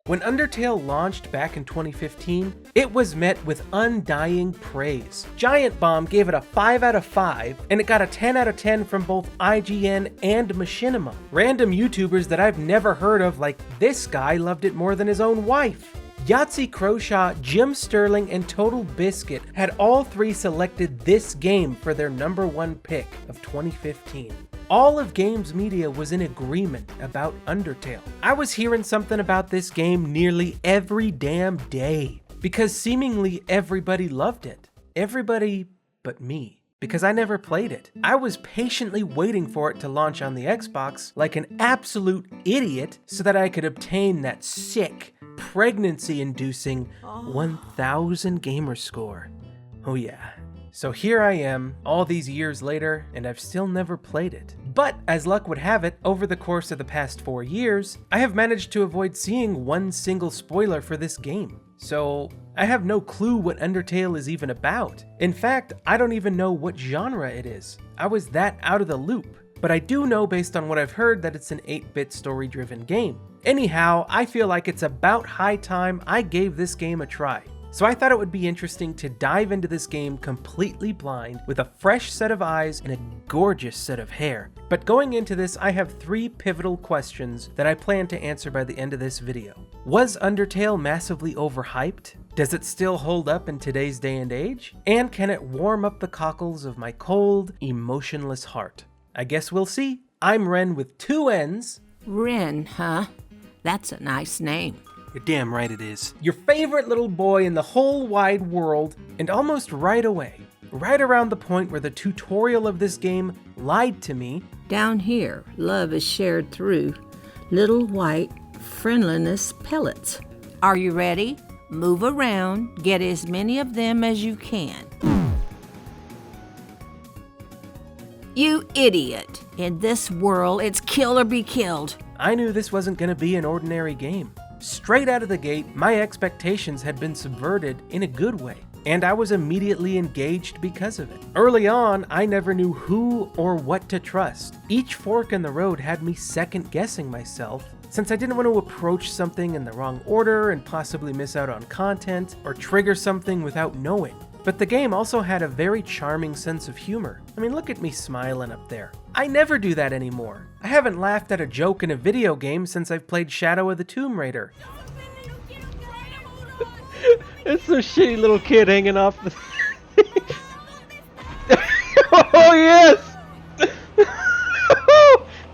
When Undertale launched back in 2015, it was met with undying praise. Giant Bomb gave it a 5 out of 5, and it got a 10 out of 10 from both IGN and Machinima. Random YouTubers that I've never heard of, like this guy, loved it more than his own wife. Yahtzee Croshaw, Jim Sterling, and Total Biscuit had all three selected this game for their #1 pick of 2015. All of Games Media was in agreement about Undertale. I was hearing something about this game nearly every damn day, because seemingly everybody loved it. Everybody but me, because I never played it. I was patiently waiting for it to launch on the Xbox like an absolute idiot so that I could obtain that sick, pregnancy-inducing 1000 gamer score. Oh yeah. So here I am, all these years later, and I've still never played it. But as luck would have it, over the course of the past 4 years, I have managed to avoid seeing one single spoiler for this game. So I have no clue what Undertale is even about. In fact, I don't even know what genre it is. I was that out of the loop. But I do know based on what I've heard that it's an 8-bit story-driven game. Anyhow, I feel like it's about high time I gave this game a try. So I thought it would be interesting to dive into this game completely blind with a fresh set of eyes and a gorgeous set of hair. But going into this, I have 3 pivotal questions that I plan to answer by the end of this video. Was Undertale massively overhyped? Does it still hold up in today's day and age? And can it warm up the cockles of my cold, emotionless heart? I guess we'll see. I'm Ren with 2 N's. Ren, huh? That's a nice name. You're damn right it is. Your favorite little boy in the whole wide world, and almost right away, right around the point where the tutorial of this game lied to me. Down here, love is shared through little white friendliness pellets. Are you ready? Move around, get as many of them as you can. You idiot! In this world, it's kill or be killed. I knew this wasn't gonna be an ordinary game. Straight out of the gate, my expectations had been subverted in a good way, and I was immediately engaged because of it. Early on, I never knew who or what to trust. Each fork in the road had me second-guessing myself, since I didn't want to approach something in the wrong order and possibly miss out on content or trigger something without knowing. But the game also had a very charming sense of humor. I mean, look at me smiling up there. I never do that anymore. I haven't laughed at a joke in a video game since I've played Shadow of the Tomb Raider. It's a shitty little kid hanging off the... Oh, yes!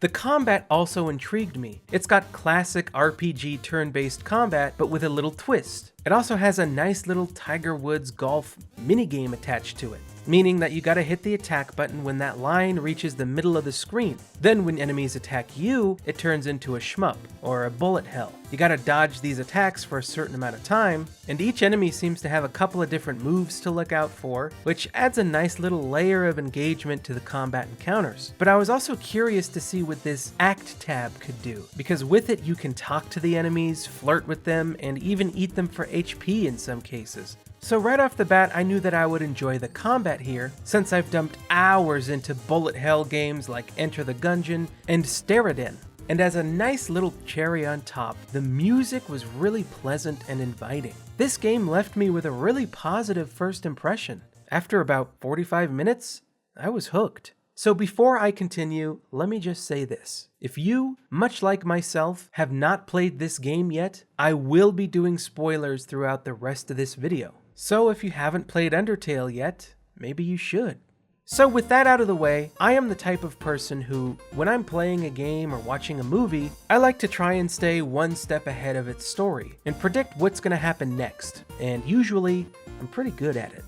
The combat also intrigued me. It's got classic RPG turn-based combat, but with a little twist. It also has a nice little Tiger Woods golf minigame attached to it, meaning that you gotta hit the attack button when that line reaches the middle of the screen. Then when enemies attack you, it turns into a shmup, or a bullet hell. You gotta dodge these attacks for a certain amount of time, and each enemy seems to have a couple of different moves to look out for, which adds a nice little layer of engagement to the combat encounters. But I was also curious to see what this Act tab could do, because with it you can talk to the enemies, flirt with them, and even eat them for HP in some cases. So right off the bat, I knew that I would enjoy the combat here, since I've dumped hours into bullet hell games like Enter the Gungeon and Steriden. And as a nice little cherry on top, the music was really pleasant and inviting. This game left me with a really positive first impression. After about 45 minutes, I was hooked. So before I continue, let me just say this. If you, much like myself, have not played this game yet, I will be doing spoilers throughout the rest of this video. So if you haven't played Undertale yet, maybe you should. So with that out of the way, I am the type of person who, when I'm playing a game or watching a movie, I like to try and stay one step ahead of its story and predict what's gonna happen next. And usually, I'm pretty good at it.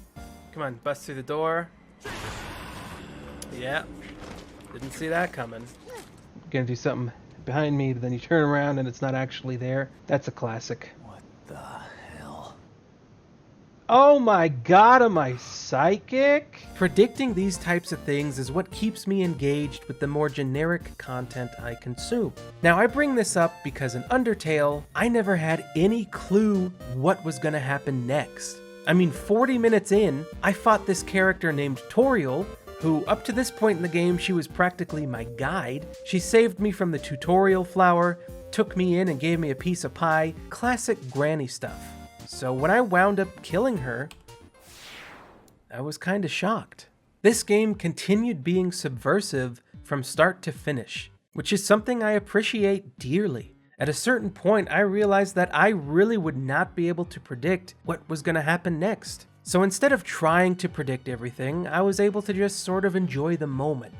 Come on, bust through the door. Yeah, didn't see that coming. Gonna do something behind me, but then you turn around and it's not actually there. That's a classic. What the hell? Oh my god, am I psychic? Predicting these types of things is what keeps me engaged with the more generic content I consume. Now I bring this up because in Undertale, I never had any clue what was gonna happen next. I mean, 40 minutes in, I fought this character named Toriel, who up to this point in the game, she was practically my guide. She saved me from the tutorial flower, took me in and gave me a piece of pie, classic granny stuff. So when I wound up killing her, I was kinda shocked. This game continued being subversive from start to finish, which is something I appreciate dearly. At a certain point, I realized that I really would not be able to predict what was going to happen next. So instead of trying to predict everything, I was able to just sort of enjoy the moment,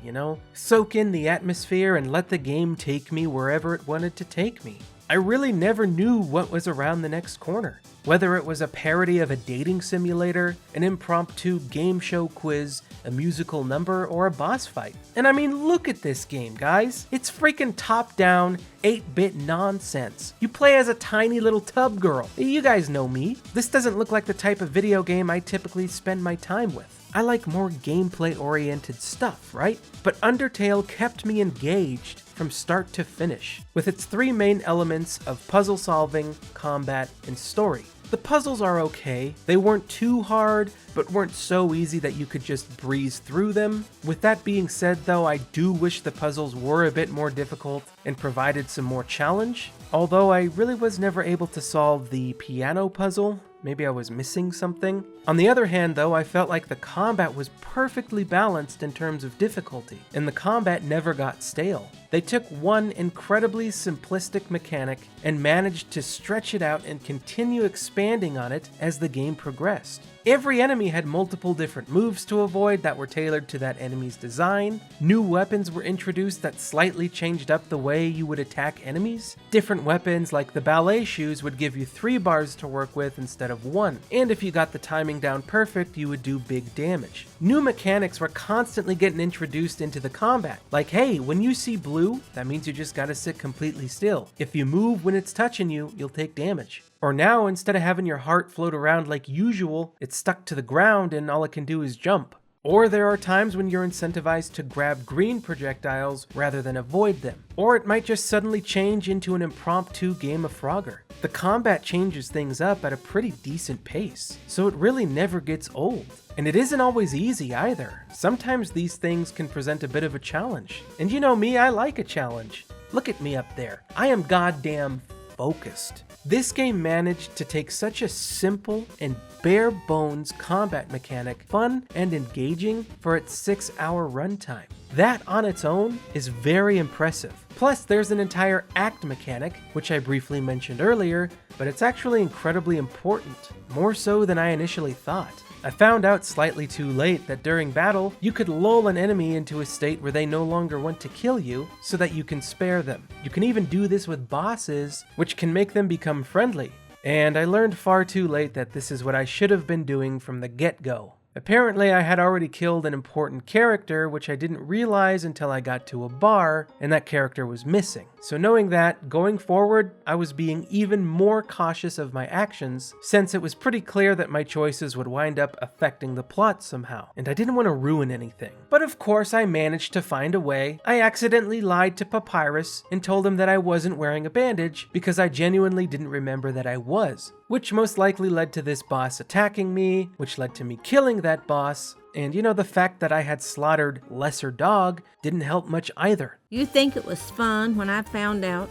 Soak in the atmosphere and let the game take me wherever it wanted to take me. I really never knew what was around the next corner. Whether it was a parody of a dating simulator, an impromptu game show quiz, a musical number, or a boss fight. And I mean, look at this game, guys. It's freaking top-down, 8-bit nonsense. You play as a tiny little tub girl. You guys know me. This doesn't look like the type of video game I typically spend my time with. I like more gameplay-oriented stuff, right? But Undertale kept me engaged from start to finish, with its 3 main elements of puzzle solving, combat, and story. The puzzles are okay. They weren't too hard, but weren't so easy that you could just breeze through them. With that being said though, I do wish the puzzles were a bit more difficult and provided some more challenge. Although I really was never able to solve the piano puzzle. Maybe I was missing something. On the other hand though, I felt like the combat was perfectly balanced in terms of difficulty, and the combat never got stale. They took one incredibly simplistic mechanic and managed to stretch it out and continue expanding on it as the game progressed. Every enemy had multiple different moves to avoid that were tailored to that enemy's design. New weapons were introduced that slightly changed up the way you would attack enemies. Different weapons like the ballet shoes would give you 3 bars to work with instead of 1. And if you got the timing down perfect, you would do big damage. New mechanics were constantly getting introduced into the combat. Like, hey, when you see blue, that means you just gotta sit completely still. If you move when it's touching you, you'll take damage. Or now, instead of having your heart float around like usual, it's stuck to the ground and all it can do is jump. Or there are times when you're incentivized to grab green projectiles rather than avoid them. Or it might just suddenly change into an impromptu game of Frogger. The combat changes things up at a pretty decent pace, so it really never gets old. And it isn't always easy either. Sometimes these things can present a bit of a challenge. And you know me, I like a challenge. Look at me up there. I am goddamn focused. This game managed to take such a simple and bare bones combat mechanic, fun and engaging for its 6-hour runtime. That on its own is very impressive. Plus, there's an entire act mechanic, which I briefly mentioned earlier, but it's actually incredibly important, more so than I initially thought. I found out slightly too late that during battle, you could lull an enemy into a state where they no longer want to kill you so that you can spare them. You can even do this with bosses, which can make them become friendly. And I learned far too late that this is what I should have been doing from the get-go. Apparently, I had already killed an important character, which I didn't realize until I got to a bar, and that character was missing. So knowing that, going forward, I was being even more cautious of my actions, since it was pretty clear that my choices would wind up affecting the plot somehow, and I didn't want to ruin anything. But of course, I managed to find a way. I accidentally lied to Papyrus and told him that I wasn't wearing a bandage because I genuinely didn't remember that I was, which most likely led to this boss attacking me, which led to me killing that boss. And the fact that I had slaughtered Lesser Dog didn't help much either. You think it was fun when I found out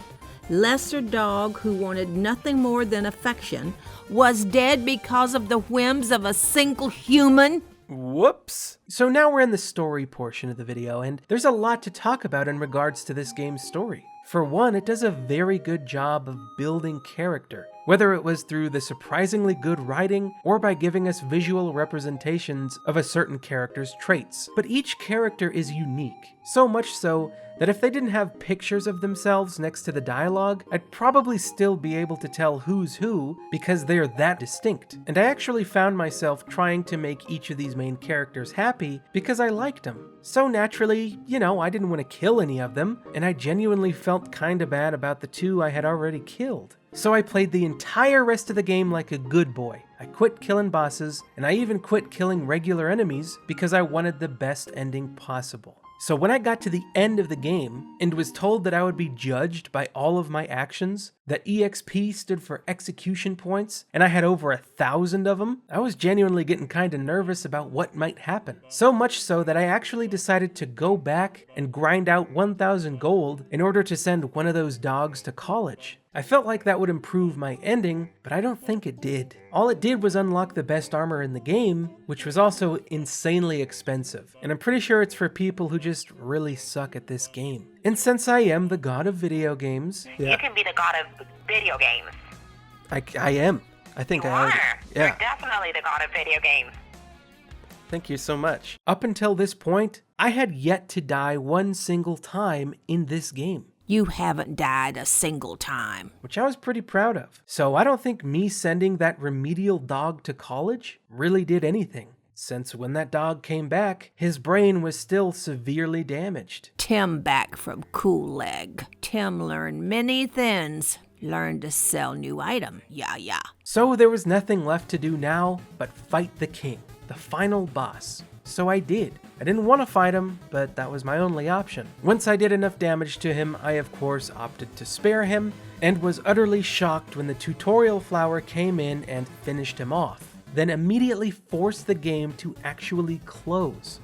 Lesser Dog, who wanted nothing more than affection, was dead because of the whims of a single human? Whoops. So now we're in the story portion of the video, and there's a lot to talk about in regards to this game's story. For one, it does a very good job of building character, whether it was through the surprisingly good writing or by giving us visual representations of a certain character's traits. But each character is unique, so much so that if they didn't have pictures of themselves next to the dialogue, I'd probably still be able to tell who's who because they're that distinct. And I actually found myself trying to make each of these main characters happy because I liked them. So naturally, I didn't want to kill any of them, and I genuinely felt kinda bad about the 2 I had already killed. So I played the entire rest of the game like a good boy. I quit killing bosses, and I even quit killing regular enemies because I wanted the best ending possible. So when I got to the end of the game and was told that I would be judged by all of my actions, That EXP stood for execution points, and I had over 1,000 of them, I was genuinely getting kinda nervous about what might happen. So much so that I actually decided to go back and grind out 1,000 gold in order to send one of those dogs to college. I felt like that would improve my ending, but I don't think it did. All it did was unlock the best armor in the game, which was also insanely expensive. And I'm pretty sure it's for people who just really suck at this game. And since I am the god of video games... Yeah. You can be the god of video games. I am. I think you I already... are. Yeah. You're definitely the god of video games. Thank you so much. Up until this point, I had yet to die one single time in this game. You haven't died a single time. Which I was pretty proud of. So I don't think me sending that remedial dog to college really did anything, since when that dog came back, his brain was still severely damaged. Tim back from Cool Leg. Tim learned many things. Learned to sell new item. Yeah. So there was nothing left to do now but fight the king, the final boss. So I did. I didn't want to fight him, but that was my only option. Once I did enough damage to him, I of course opted to spare him, and was utterly shocked when the tutorial flower came in and finished him off, then immediately forced the game to actually close.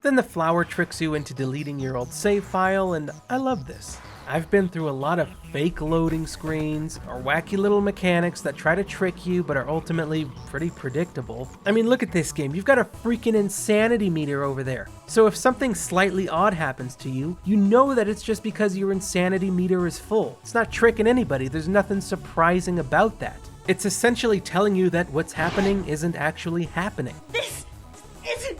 Then the flower tricks you into deleting your old save file, and I love this. I've been through a lot of fake loading screens or wacky little mechanics that try to trick you but are ultimately pretty predictable. I mean, look at this game. You've got a freaking insanity meter over there. So if something slightly odd happens to you, you know that it's just because your insanity meter is full. It's not tricking anybody. There's nothing surprising about that. It's essentially telling you that what's happening isn't actually happening. This isn't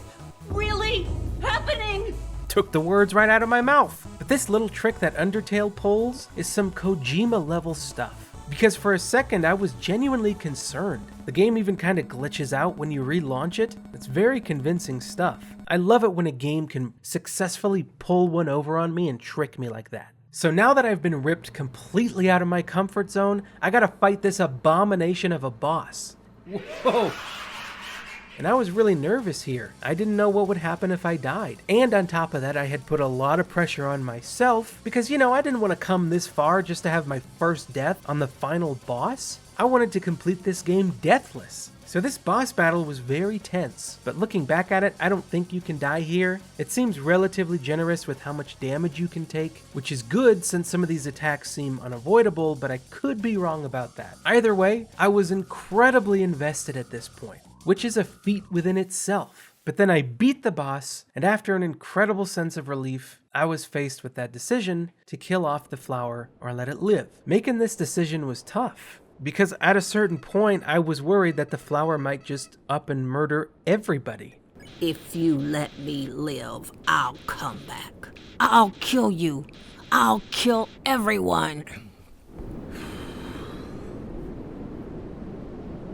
really happening! Took the words right out of my mouth. But this little trick that Undertale pulls is some Kojima level stuff. Because for a second I was genuinely concerned. The game even kind of glitches out when you relaunch it. It's very convincing stuff. I love it when a game can successfully pull one over on me and trick me like that. So now that I've been ripped completely out of my comfort zone, I gotta fight this abomination of a boss. Whoa! And I was really nervous here. I didn't know what would happen if I died. And on top of that, I had put a lot of pressure on myself because, I didn't want to come this far just to have my first death on the final boss. I wanted to complete this game deathless. So this boss battle was very tense, but looking back at it, I don't think you can die here. It seems relatively generous with how much damage you can take, which is good since some of these attacks seem unavoidable, but I could be wrong about that. Either way, I was incredibly invested at this point, which is a feat within itself. But then I beat the boss, and after an incredible sense of relief, I was faced with that decision to kill off the flower or let it live. Making this decision was tough, because at a certain point, I was worried that the flower might just up and murder everybody. If you let me live, I'll come back. I'll kill you. I'll kill everyone.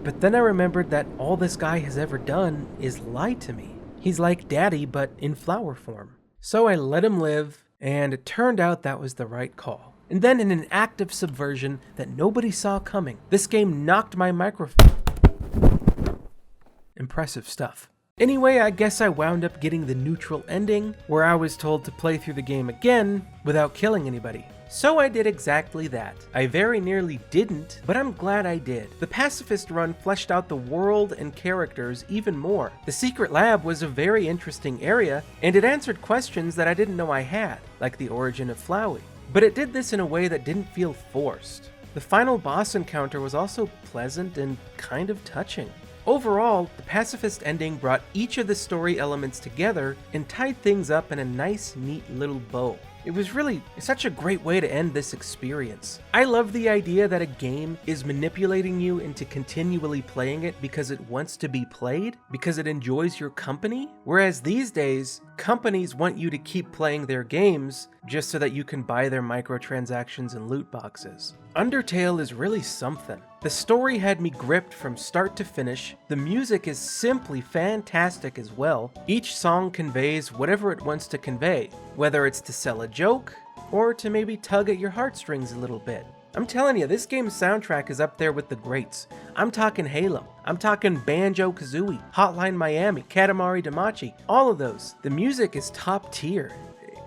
But then I remembered that all this guy has ever done is lie to me. He's like Daddy, but in flower form. So I let him live, and it turned out that was the right call. And then in an act of subversion that nobody saw coming, this game knocked my microphone. Impressive stuff. Anyway, I guess I wound up getting the neutral ending, where I was told to play through the game again without killing anybody. So I did exactly that. I very nearly didn't, but I'm glad I did. The pacifist run fleshed out the world and characters even more. The secret lab was a very interesting area, and it answered questions that I didn't know I had, like the origin of Flowey. But it did this in a way that didn't feel forced. The final boss encounter was also pleasant and kind of touching. Overall, the pacifist ending brought each of the story elements together and tied things up in a nice, neat little bow. It was really such a great way to end this experience. I love the idea that a game is manipulating you into continually playing it because it wants to be played, because it enjoys your company. Whereas these days, companies want you to keep playing their games just so that you can buy their microtransactions and loot boxes. Undertale is really something. The story had me gripped from start to finish. The music is simply fantastic as well. Each song conveys whatever it wants to convey, whether it's to sell a joke or to maybe tug at your heartstrings a little bit. I'm telling you, this game's soundtrack is up there with the greats. I'm talking Halo. I'm talking Banjo-Kazooie, Hotline Miami, Katamari Damacy, all of those. The music is top tier.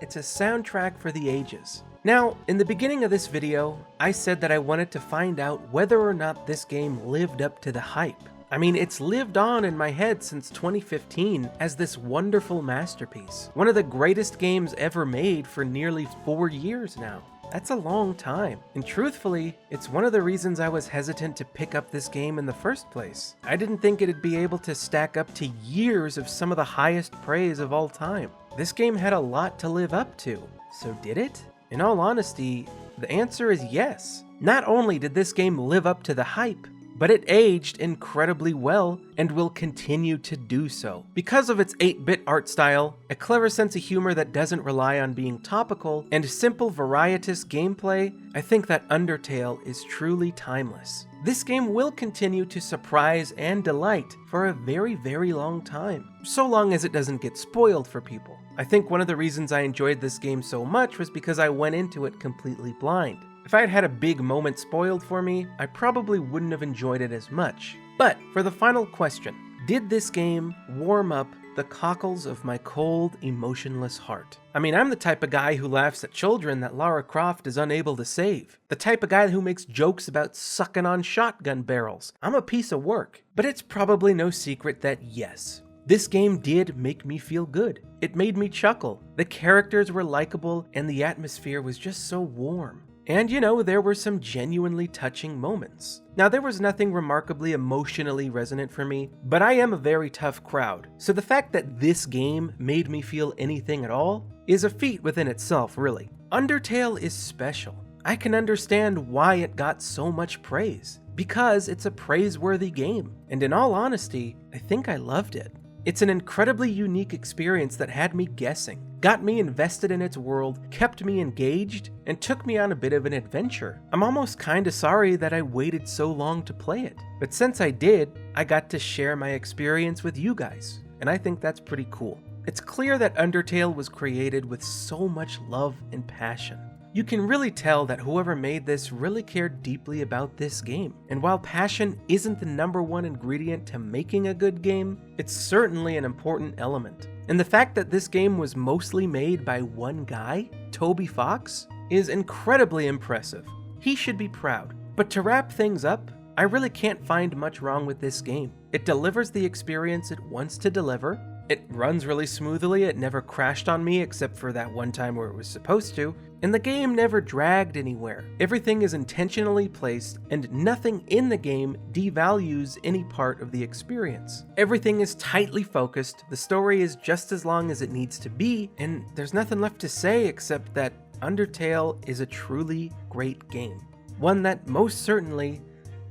It's a soundtrack for the ages. Now, in the beginning of this video, I said that I wanted to find out whether or not this game lived up to the hype. I mean, it's lived on in my head since 2015 as this wonderful masterpiece. One of the greatest games ever made for nearly 4 years now. That's a long time. And truthfully, it's one of the reasons I was hesitant to pick up this game in the first place. I didn't think it'd be able to stack up to years of some of the highest praise of all time. This game had a lot to live up to. So did it? In all honesty, the answer is yes. Not only did this game live up to the hype, but it aged incredibly well and will continue to do so. Because of its 8-bit art style, a clever sense of humor that doesn't rely on being topical, and simple varietous gameplay, I think that Undertale is truly timeless. This game will continue to surprise and delight for a very, very long time, so long as it doesn't get spoiled for people. I think one of the reasons I enjoyed this game so much was because I went into it completely blind. If I had had a big moment spoiled for me, I probably wouldn't have enjoyed it as much. But for the final question, did this game warm up the cockles of my cold, emotionless heart? I mean, I'm the type of guy who laughs at children that Lara Croft is unable to save. The type of guy who makes jokes about sucking on shotgun barrels. I'm a piece of work. But it's probably no secret that yes, this game did make me feel good. It made me chuckle. The characters were likable and the atmosphere was just so warm. And you know, there were some genuinely touching moments. Now, there was nothing remarkably emotionally resonant for me, but I am a very tough crowd, so the fact that this game made me feel anything at all is a feat within itself, really. Undertale is special. I can understand why it got so much praise, because it's a praiseworthy game, and in all honesty, I think I loved it. It's an incredibly unique experience that had me guessing, got me invested in its world, kept me engaged, and took me on a bit of an adventure. I'm almost kinda sorry that I waited so long to play it, but since I did, I got to share my experience with you guys, and I think that's pretty cool. It's clear that Undertale was created with so much love and passion. You can really tell that whoever made this really cared deeply about this game. And while passion isn't the #1 ingredient to making a good game, it's certainly an important element. And the fact that this game was mostly made by one guy, Toby Fox, is incredibly impressive. He should be proud. But to wrap things up, I really can't find much wrong with this game. It delivers the experience it wants to deliver. It runs really smoothly, it never crashed on me except for that one time where it was supposed to, and the game never dragged anywhere. Everything is intentionally placed, and nothing in the game devalues any part of the experience. Everything is tightly focused, the story is just as long as it needs to be, and there's nothing left to say except that Undertale is a truly great game. One that most certainly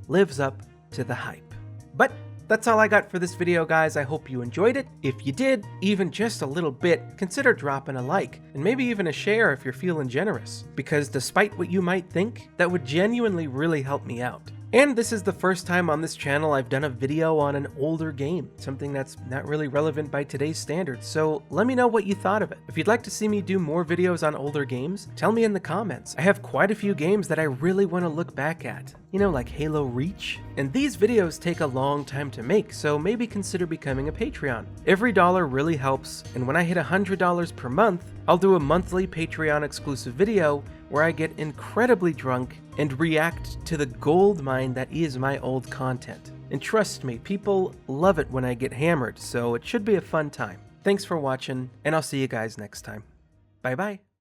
lives up to the hype. But that's all I got for this video, guys. I hope you enjoyed it. If you did, even just a little bit, consider dropping a like, and maybe even a share if you're feeling generous, because despite what you might think, that would genuinely really help me out. And this is the first time on this channel I've done a video on an older game, something that's not really relevant by today's standards, so let me know what you thought of it. If you'd like to see me do more videos on older games, tell me in the comments. I have quite a few games that I really want to look back at, you know, like Halo Reach. And these videos take a long time to make, so maybe consider becoming a Patreon. Every dollar really helps, and when I hit $100 per month, I'll do a monthly Patreon exclusive video where I get incredibly drunk and react to the gold mine that is my old content. And trust me, people love it when I get hammered, so it should be a fun time. Thanks for watching, and I'll see you guys next time. Bye bye.